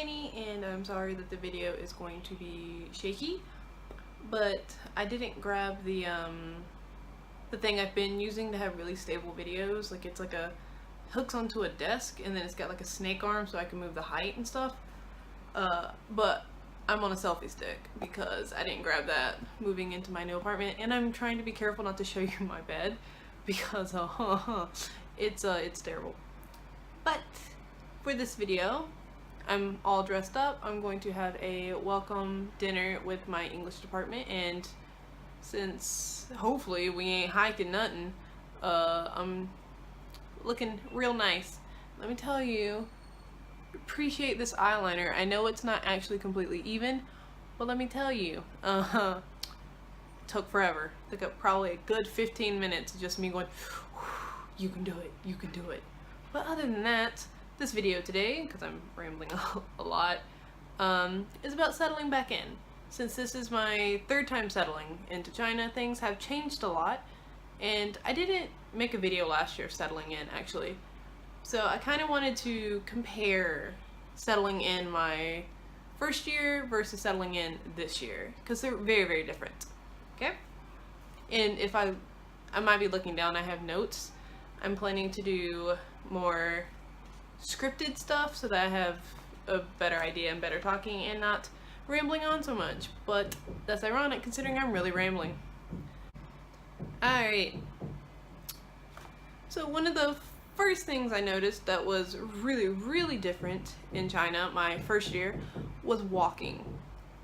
Danny, and I'm sorry that the video is going to be shaky, but I didn't grab the thing I've been using to have really stable videos. Like, it's like hooks onto a desk, and then it's got like a snake arm so I can move the height and stuff. But I'm on a selfie stick because I didn't grab that moving into my new apartment, and I'm trying to be careful not to show you my bed because it's terrible. But for this video, I'm all dressed up. I'm going to have a welcome dinner with my English department, and since hopefully we ain't hiking nothing, I'm looking real nice. Let me tell you, appreciate this eyeliner. I know it's not actually completely even, but let me tell you, took forever. Took up probably a good 15 minutes of just me going, you can do it, you can do it. But other than that, this video today, because I'm rambling a lot, is about settling back in. Since this is my third time settling into China, things have changed a lot, and I didn't make a video last year settling in, actually. So I kind of wanted to compare settling in my first year versus settling in this year, because they're very, very different, okay? And if I might be looking down, I have notes. I'm planning to do more scripted stuff so that I have a better idea and better talking and not rambling on so much, but that's ironic considering I'm really rambling. Alright, so one of the first things I noticed that was really, really different in China my first year was walking.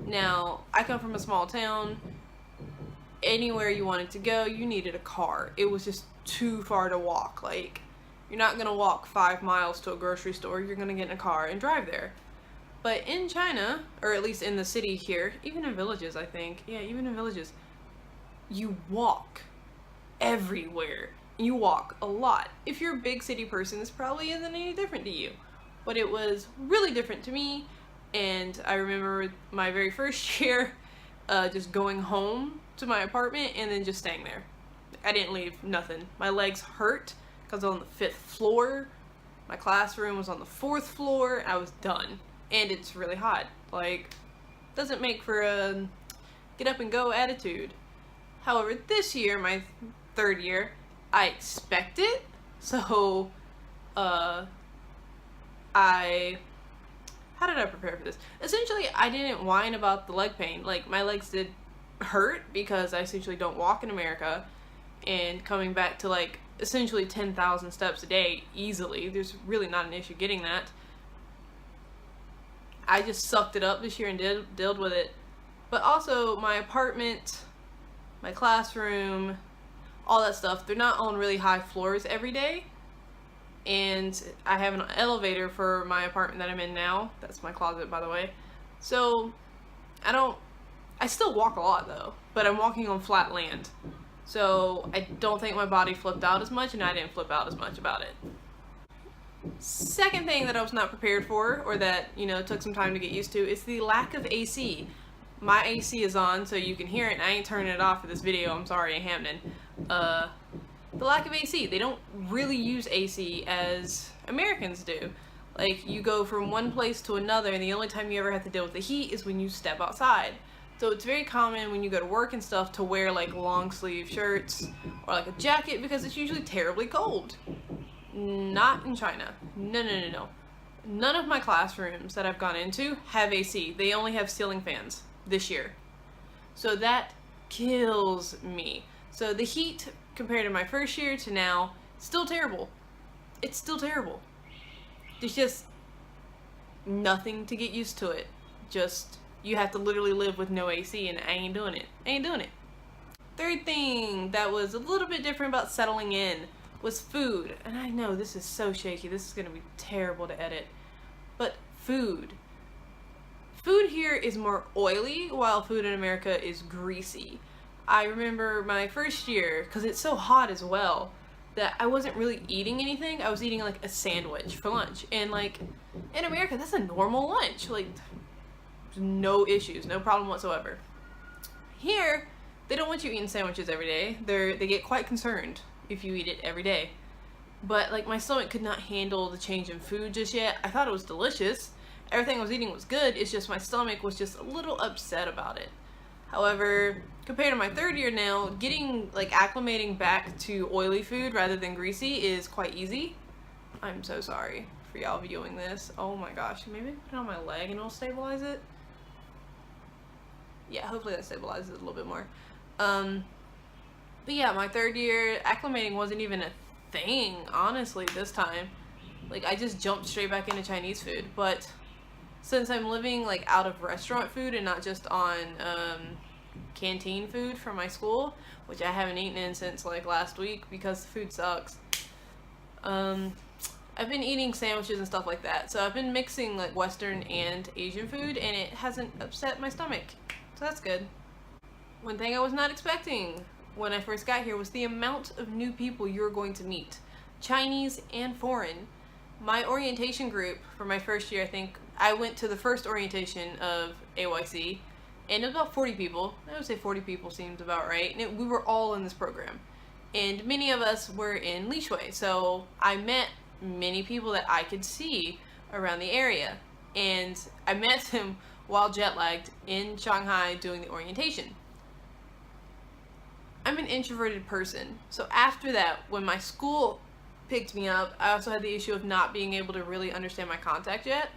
Now, I come from a small town. Anywhere you wanted to go, you needed a car. It was just too far to walk. Like, you're not gonna walk 5 miles to a grocery store. You're gonna get in a car and drive there. But in China, or at least in the city here, even in villages, I think, yeah, even in villages, you walk everywhere. You walk a lot. If you're a big city person, this probably isn't any different to you. But it was really different to me, and I remember my very first year just going home to my apartment and then just staying there. I didn't leave nothing. My legs hurt because I was on the 5th floor. My classroom was on the 4th floor. I was done. And it's really hot. Like, doesn't make for a get up and go attitude. However, this year, my third year, I expect it. So, how did I prepare for this? Essentially, I didn't whine about the leg pain. Like, my legs did hurt because I essentially don't walk in America, and coming back to like essentially 10,000 steps a day easily, there's really not an issue getting that. I just sucked it up this year and dealt with it. But also my apartment, my classroom, all that stuff, they're not on really high floors every day. And I have an elevator for my apartment that I'm in now. That's my closet, by the way. So I still walk a lot though, but I'm walking on flat land. So I don't think my body flipped out as much, and I didn't flip out as much about it. Second thing that I was not prepared for, or that, you know, took some time to get used to, is the lack of AC. My AC is on, so you can hear it, and I ain't turning it off for this video. I'm sorry, Hamden. The lack of AC. They don't really use AC as Americans do. Like, you go from one place to another, and the only time you ever have to deal with the heat is when you step outside. So it's very common when you go to work and stuff to wear like long sleeve shirts or like a jacket because it's usually terribly cold. Not in China. No. None of my classrooms that I've gone into have AC. They only have ceiling fans this year. So that kills me. So the heat compared to my first year to now, still terrible. It's still terrible. There's just nothing to get used to it. Just, you have to literally live with no AC, and I ain't doing it. Third thing that was a little bit different about settling in was food. And I know this is so shaky. This is going to be terrible to edit. But food. Food here is more oily, while food in America is greasy. I remember my first year, because it's so hot as well, that I wasn't really eating anything. I was eating like a sandwich for lunch. And like, in America, that's a normal lunch. Like, no issues, no problem whatsoever. Here, they don't want you eating sandwiches every day. They get quite concerned if you eat it every day. But like, my stomach could not handle the change in food just yet. I thought it was delicious, Everything I was eating was good, it's just my stomach was just a little upset about it. However, compared to my third year now, getting like acclimating back to oily food rather than greasy is quite easy. I'm so sorry for y'all viewing this. Oh my gosh, maybe put it on my leg and it'll stabilize it. Yeah, hopefully that stabilizes it a little bit more. But yeah, my third year, acclimating wasn't even a thing, honestly, this time. Like, I just jumped straight back into Chinese food. But since I'm living, like, out of restaurant food and not just on canteen food from my school, which I haven't eaten in since, like, last week because the food sucks, I've been eating sandwiches and stuff like that. So I've been mixing, like, Western and Asian food, and it hasn't upset my stomach. So that's good. One thing I was not expecting when I first got here was the amount of new people you're going to meet, Chinese and foreign. My orientation group for my first year, I think I went to the first orientation of AYC, and it was about 40 people. I would say 40 people seems about right. And we were all in this program, and many of us were in Lishui, so I met many people that I could see around the area, and I met them while jet lagged in Shanghai doing the orientation. I'm an introverted person, so after that, when my school picked me up, I also had the issue of not being able to really understand my contact yet.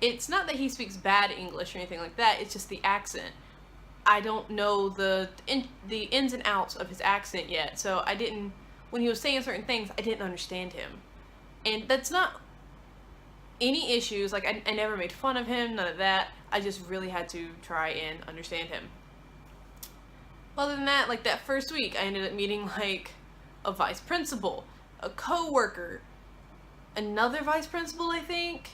It's not that he speaks bad English or anything like that, it's just the accent. I don't know the ins and outs of his accent yet, so I didn't, when he was saying certain things, I didn't understand him. And that's not any issues, like I never made fun of him, none of that. I just really had to try and understand him. Other than that, like that first week, I ended up meeting like a vice principal, a co-worker, another vice principal, I think,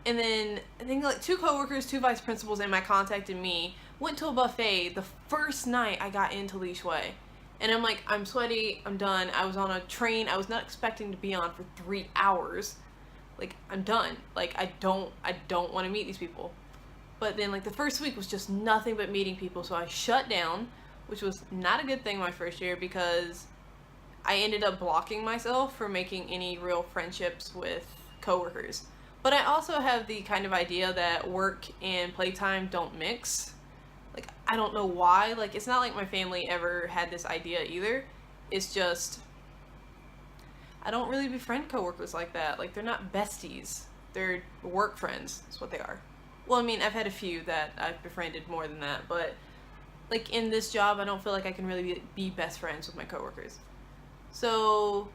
and then I think like 2 co-workers, 2 vice principals, and my contact and me went to a buffet the first night I got into Lishui. And I'm like, I'm sweaty, I'm done. I was on a train I was not expecting to be on for 3 hours. Like, I'm done. Like, I don't want to meet these people. But then like the first week was just nothing but meeting people, so I shut down, which was not a good thing my first year because I ended up blocking myself from making any real friendships with coworkers. But I also have the kind of idea that work and playtime don't mix. Like, I don't know why. Like, it's not like my family ever had this idea either. It's just, I don't really befriend coworkers like that. Like, they're not besties. They're work friends. That's what they are. Well, I mean, I've had a few that I've befriended more than that, but like in this job, I don't feel like I can really be best friends with my coworkers. So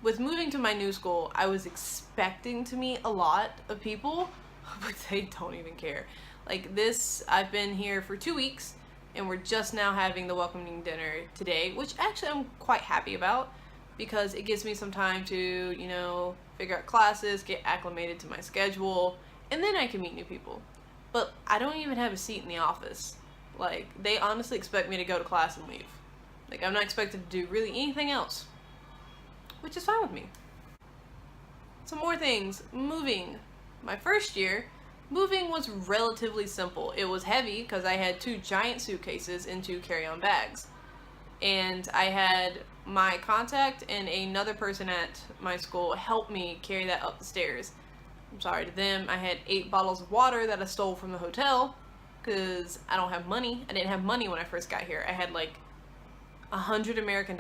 with moving to my new school, I was expecting to meet a lot of people, but they don't even care. Like this, I've been here for 2 weeks, and we're just now having the welcoming dinner today, which actually I'm quite happy about because it gives me some time to, you know, figure out classes, get acclimated to my schedule, and then I can meet new people. But I don't even have a seat in the office. Like, they honestly expect me to go to class and leave. Like, I'm not expected to do really anything else, which is fine with me. Some more things. Moving. My first year, moving was relatively simple. It was heavy because I had 2 giant suitcases and 2 carry-on bags. And I had my contact and another person at my school help me carry that up the stairs. I'm sorry to them. I had 8 bottles of water that I stole from the hotel because I don't have money. I didn't have money when I first got here. I had like $100 American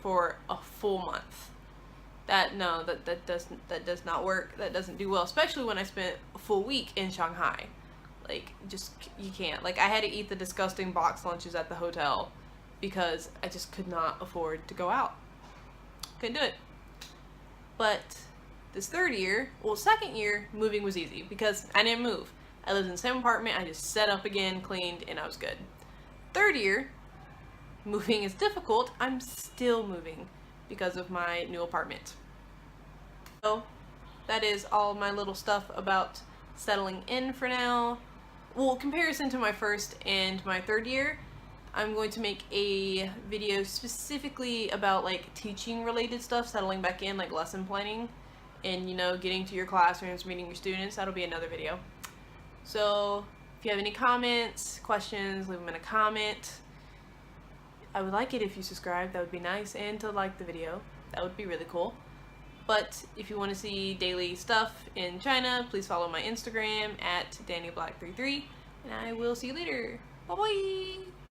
for a full month. That does not work. That doesn't do well, especially when I spent a full week in Shanghai. Like, just, you can't. Like, I had to eat the disgusting box lunches at the hotel because I just could not afford to go out. Couldn't do it. But this third year, well, second year, moving was easy because I didn't move. I lived in the same apartment, I just set up again, cleaned, and I was good. Third year, moving is difficult. I'm still moving because of my new apartment. So that is all my little stuff about settling in for now. Well, comparison to my first and my third year, I'm going to make a video specifically about like teaching related stuff, settling back in, like lesson planning, and you know, getting to your classrooms, meeting your students. That'll be another video. So if you have any comments, questions, leave them in a comment. I would like it if you subscribe, that would be nice, and to like the video, that would be really cool. But if you want to see daily stuff in China, please follow my Instagram at DannyBlack33, and I will see you later. Bye bye!